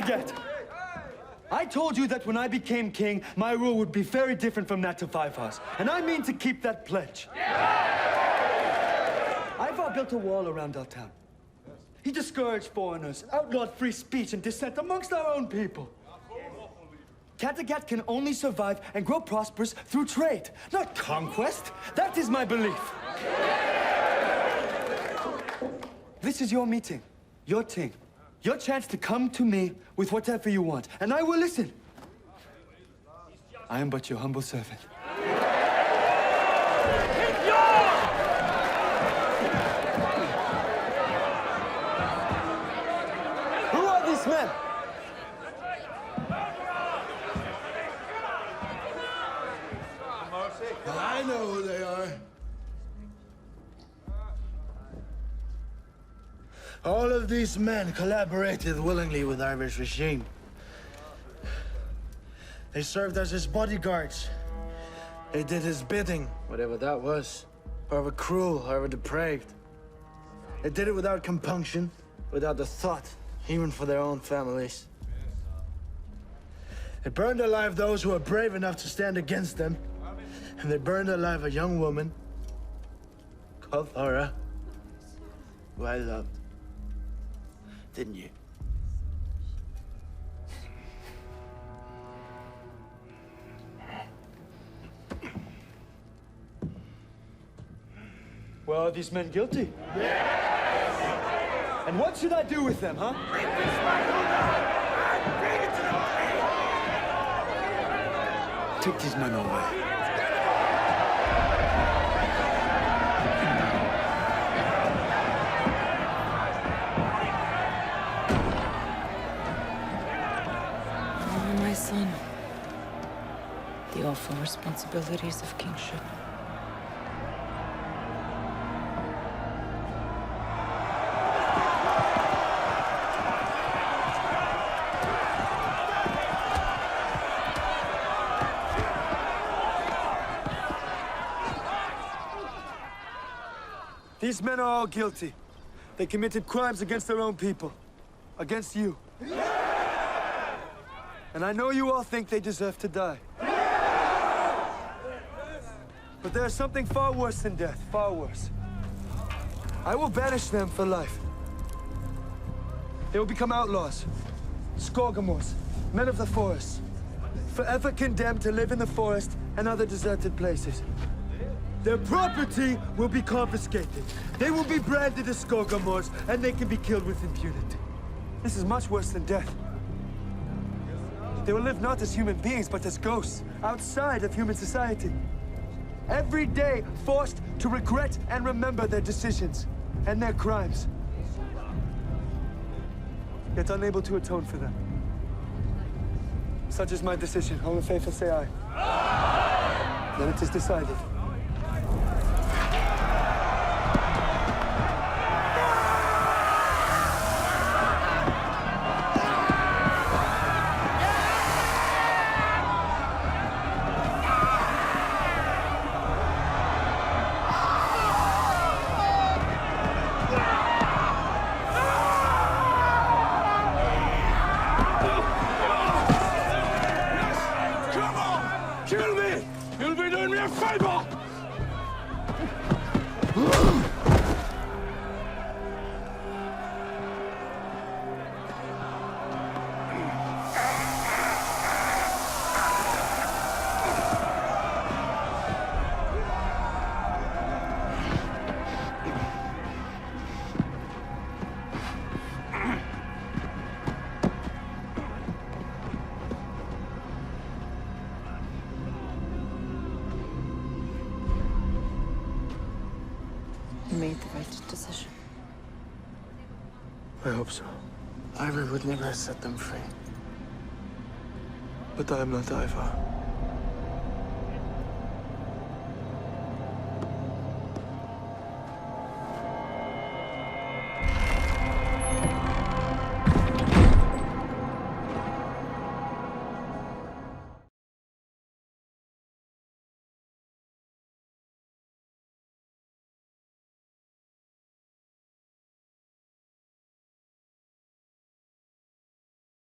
Get. I told you that when I became king, my rule would be very different from that of Five House. And I mean to keep that pledge. Ivar built a wall around our town. He discouraged foreigners, outlawed free speech and dissent amongst our own people. Kattegat can only survive and grow prosperous through trade, not conquest. That is my belief. This is your meeting, your ting. Your chance to come to me with whatever you want, and I will listen. I am but your humble servant. Who are these men? I know who they are. All of these men collaborated willingly with Ivar's regime. They served as his bodyguards. They did his bidding, whatever that was. However cruel, however depraved. They did it without compunction, without the thought, even for their own families. They burned alive those who were brave enough to stand against them. And they burned alive a young woman called Thora, who I loved. Didn't you? Well, are these men guilty? Yes! And what should I do with them, huh? Bring this man and bring it to the king! Take these men away. My son, the awful responsibilities of kingship. These men are all guilty. They committed crimes against their own people, against you. And I know you all think they deserve to die. But there's something far worse than death, far worse. I will banish them for life. They will become outlaws, Skogomors, men of the forest, forever condemned to live in the forest and other deserted places. Their property will be confiscated. They will be branded as Skogomors, and they can be killed with impunity. This is much worse than death. They will live not as human beings, but as ghosts, outside of human society. Every day, forced to regret and remember their decisions and their crimes. Yet unable to atone for them. Such is my decision. All in faithful say aye. Aye! Then it is decided. You made the right decision. I hope so. Ivar would never have set them free. But I am not Ivar.